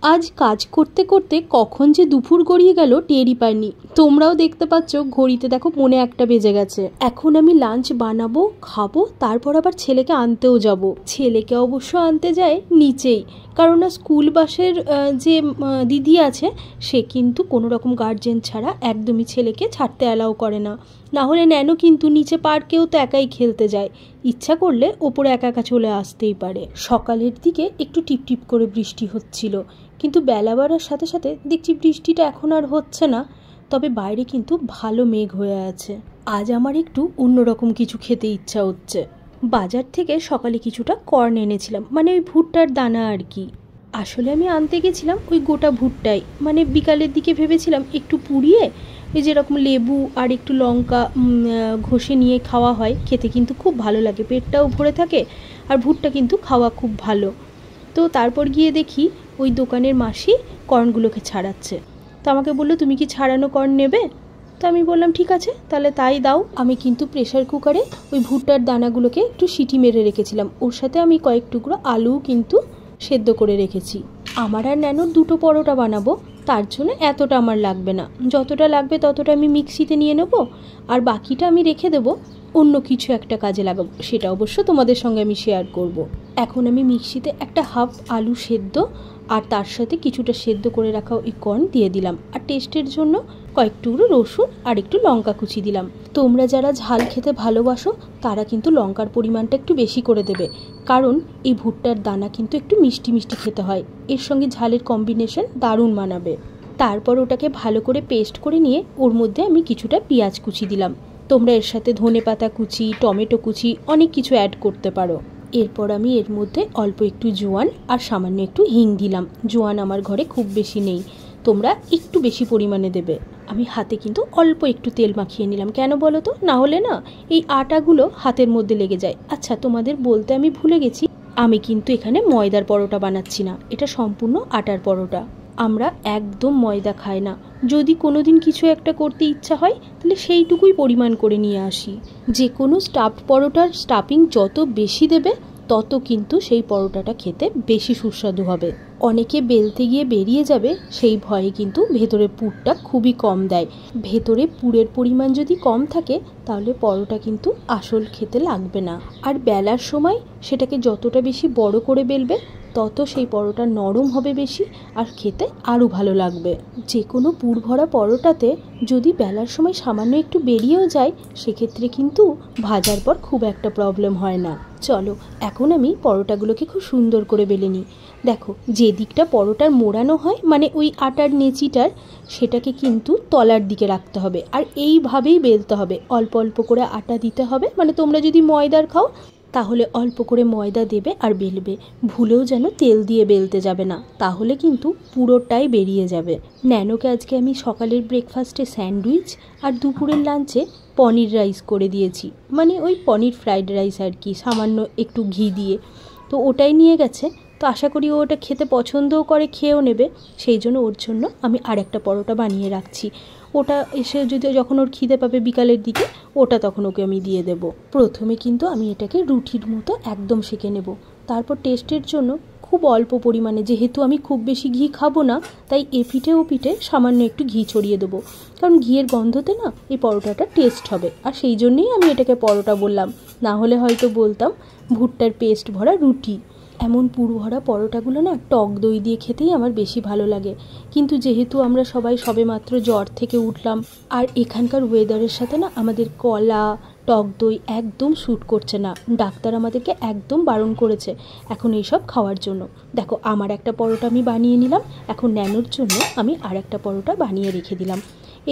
আজ কাজ করতে করতে কখন যে দুপুর গড়িয়ে গেল টেরই পাইনি। তোমরাও দেখতে পাচ্ছ ঘড়িতে দেখো 1:45 বেজে গেছে। এখন আমি লাঞ্চ বানাবো, খাবো, তারপর আবার ছেলেকে আনতেও যাব। ছেলেকে অবশ্য আনতে যায় নিচেই, কারণ না স্কুল বাসের যে দিদি আছে সে কিন্তু কোনো রকম গার্জেন ছাড়া একদমই ছেলেকে ছাড়তে অ্যালাউ করে না। না হলে ন্যানো কিন্তু নিচে পার্কেও তো একাই খেলতে যায়, ইচ্ছা করলে ওপরে একা একা চলে আসতেই পারে। সকালের দিকে একটু টিপটিপ করে বৃষ্টি হচ্ছিল, কিন্তু বেলা বাড়ার সাথে সাথে দেখছি বৃষ্টিটা এখন আর হচ্ছে না। তবে বাইরে কিন্তু ভালো মেঘ হয়ে আছে। আজ আমার একটু অন্যরকম কিছু খেতে ইচ্ছা হচ্ছে। বাজার থেকে সকালে কিছুটা কর্ন এনেছিলাম, মানে ওই ভুট্টার দানা আর কি। আসলে আমি আনতে গেছিলাম ওই গোটা ভুট্টাই, মানে বিকালের দিকে ভেবেছিলাম একটু পুড়িয়ে ওই যেরকম লেবু আর একটু লঙ্কা ঘষে নিয়ে খাওয়া হয়, খেতে কিন্তু খুব ভালো লাগে, পেটটাও ভরে থাকে আর ভুট্টা কিন্তু খাওয়া খুব ভালো। তো তারপর গিয়ে দেখি ওই দোকানের মাসি কর্নগুলোকে ছাড়াচ্ছে। তো আমাকে বললো তুমি কি ছাড়ানো কর্ন নেবে? তো আমি বললাম ঠিক আছে তাহলে তাই দাও। আমি কিন্তু প্রেশার কুকারে ওই ভুট্টার দানাগুলোকে একটু সিটি মেরে রেখেছিলাম, ওর সাথে আমি কয়েক টুকরো আলুও কিন্তু সেদ্ধ করে রেখেছি। আমার আর ন্যানোর 2টো পরোটা বানাবো, তার জন্য এতটা আমার লাগবে না, যতটা লাগবে ততটা আমি মিক্সিতে নিয়ে নেব, আর বাকিটা আমি রেখে দেবো, অন্য কিছু একটা কাজে লাগাবো, সেটা অবশ্য তোমাদের সঙ্গে আমি শেয়ার করব। এখন আমি মিক্সিতে একটা হাফ আলু সেদ্ধ আর তার সাথে কিছুটা সেদ্ধ করে রাখা ওই কর্ন দিয়ে দিলাম, আর টেস্টের জন্য কয়েক টুকরো রসুন আর একটু লঙ্কা কুচি দিলাম। তোমরা যারা ঝাল খেতে ভালোবাসো তারা কিন্তু লঙ্কার পরিমাণটা একটু বেশি করে দেবে, কারণ এই ভুট্টার দানা কিন্তু একটু মিষ্টি মিষ্টি খেতে হয়, এর সঙ্গে ঝালের কম্বিনেশন দারুণ মানাবে। তারপর ওটাকে ভালো করে পেস্ট করে নিয়ে ওর মধ্যে আমি কিছুটা পেঁয়াজ কুচি দিলাম। তোমরা এর সাথে ধনেপাতা কুচি, টমেটো কুচি অনেক কিছু অ্যাড করতে পারো। এরপর আমি এর মধ্যে অল্প একটু জোয়ান আর সামান্য একটু হিং দিলাম। জোয়ান আমার ঘরে খুব বেশি নেই, তোমরা একটু বেশি পরিমাণে দেবে। আমি হাতে কিন্তু অল্প একটু তেল মাখিয়ে নিলাম, কেন বলো তো, না হলে না এই আটাগুলো হাতের মধ্যে লেগে যায়। আচ্ছা তোমাদের বলতে আমি ভুলে গেছি, আমি কিন্তু এখানে ময়দার পরোটা বানাচ্ছি না, এটা সম্পূর্ণ আটার পরোটা। আমরা একদম ময়দা খাই না, যদি কোনোদিন কিছু একটা করতে ইচ্ছা হয় তাহলে সেইটুকুই পরিমাণ করে নিয়ে আসি। যে কোনো স্টাফড পরোটার স্টাফিং যত বেশি দেবে তত কিন্তু সেই পরোটাটা খেতে বেশি সুস্বাদু হবে। অনেকে বেলতে গিয়ে বেরিয়ে যাবে সেই ভয়ে কিন্তু ভেতরে পুরটা খুবই কম দেয়। ভেতরে পুরের পরিমাণ যদি কম থাকে তাহলে পরোটা কিন্তু আসল খেতে লাগবে না। আর বেলার সময় সেটাকে যতটা বেশি বড় করে বেলবে তত সেই পরোটা নরম হবে বেশি, আর খেতে আরও ভালো লাগবে। যে কোনো পুর ভরা পরোটাতে যদি বেলার সময় সামান্য একটু বেরিয়েও যায় সেক্ষেত্রে কিন্তু ভাজার পর খুব একটা প্রবলেম হয় না। চলো এখন আমি পরোটাগুলোকে খুব সুন্দর করে বেলে নিই। দেখো যে দিকটা পরোটার মোড়ানো হয়, মানে ওই আটার নেচিটার, সেটাকে কিন্তু তলার দিকে রাখতে হবে, আর এইভাবেই বেলতে হবে। অল্প অল্প করে আটা দিতে হবে, মানে তোমরা যদি ময়দার খাও তাহলে অল্প করে ময়দা দেবে আর বেলবে, ভুলেও যেন তেল দিয়ে বেলতে যাবে না, তাহলে কিন্তু পুরোটাই বেরিয়ে যাবে। ন্যানোকে আজকে আমি সকালের ব্রেকফাস্টে স্যান্ডউইচ আর দুপুরের লাঞ্চে পনির রাইস করে দিয়েছি, মানে ওই পনির ফ্রাইড রাইস আর কি, সামান্য একটু ঘি দিয়ে। তো ওটাই নিয়ে গেছে, তো আশা করি ও ওটা খেতে পছন্দও করে, খেয়েও নেবে। সেই জন্য ওর জন্য আমি আরেকটা পরোটা বানিয়ে রাখছি, ওটা এসে যদি যখন ওর খিদে পাবে বিকালের দিকে ওটা তখন ওকে আমি দিয়ে দেব। প্রথমে কিন্তু আমি এটাকে রুটির মতো একদম সেঁকে নেব, তারপর টেস্টের জন্য খুব অল্প পরিমাণে, যেহেতু আমি খুব বেশি ঘি খাবো না তাই এপিঠে ওপিঠে সামান্য একটু ঘি ছড়িয়ে দেবো, কারণ ঘিয়ের গন্ধতে না এই পরোটাটা টেস্ট হবে, আর সেই জন্যেই আমি এটাকে পরোটা বললাম, না হলে হয়তো বলতাম ভুট্টার পেস্ট ভরা রুটি। এমন পুর ভরা পরোটাগুলো না টক দই দিয়ে খেতেই আমার বেশি ভালো লাগে, কিন্তু যেহেতু আমরা সবাই সবেমাত্র জ্বর থেকে উঠলাম আর এখানকার ওয়েদারের সাথে না আমাদের কলা টক দই একদম স্যুট করছে না, ডাক্তার আমাদেরকে একদম বারণ করেছে এখন এইসব খাওয়ার জন্য। দেখো আমার একটা পরোটা আমি বানিয়ে নিলাম, এখন ন্যানোর জন্য আমি আর একটা পরোটা বানিয়ে রেখে দিলাম।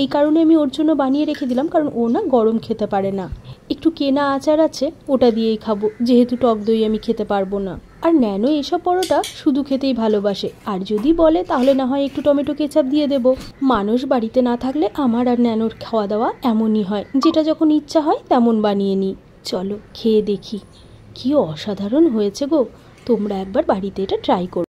এই কারণে আমি ওর জন্য বানিয়ে রেখে দিলাম কারণ ও না গরম খেতে পারে না, একটু কেনা আচার আছে ওটা দিয়েই খাবো, যেহেতু টক দই আমি খেতে পারবো না। আর ন্যানো এসব পরোটা শুধু খেতেই ভালোবাসে, আর যদি বলে তাহলে না হয় একটু টমেটো কেচাপ দিয়ে দেবো। মানুষ বাড়িতে না থাকলে আমার আর ন্যানোর খাওয়া দাওয়া এমনই হয়, যেটা যখন ইচ্ছা হয় তেমন বানিয়ে নিই। চলো খেয়ে দেখি, কি অসাধারণ হয়েছে গো, তোমরা একবার বাড়িতে এটা ট্রাই করো।